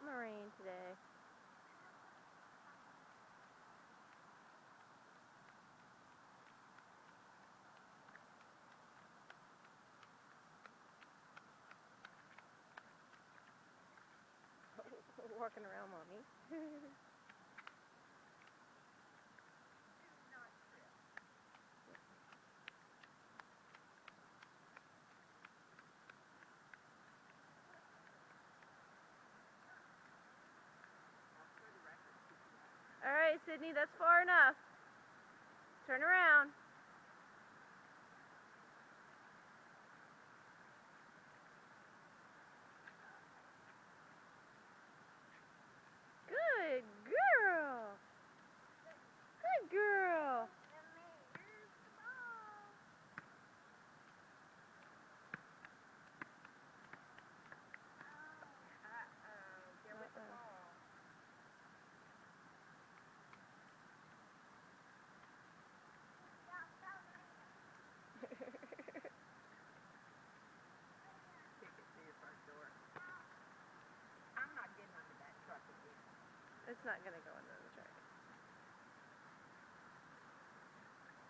in the rain today. Walking around, Mommy. Alright, Sydney, that's far enough. Turn around. Good girl. Good girl. It's not gonna go into the truck.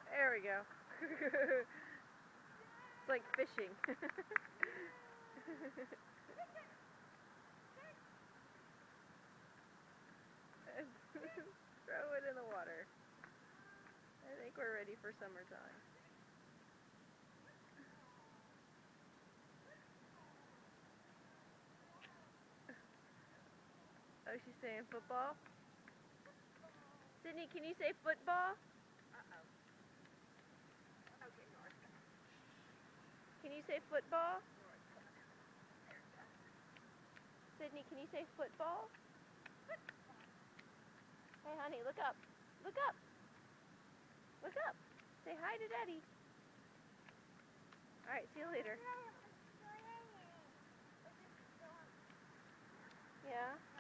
There we go. It's like fishing. Throw it in the water. I think we're ready for summertime. Oh, she's saying football? Sydney, can you say football? Can you say football? Sydney, can you say football? Hey, honey, look up. Look up. Look up. Say hi to Daddy. Alright, see you later. Yeah?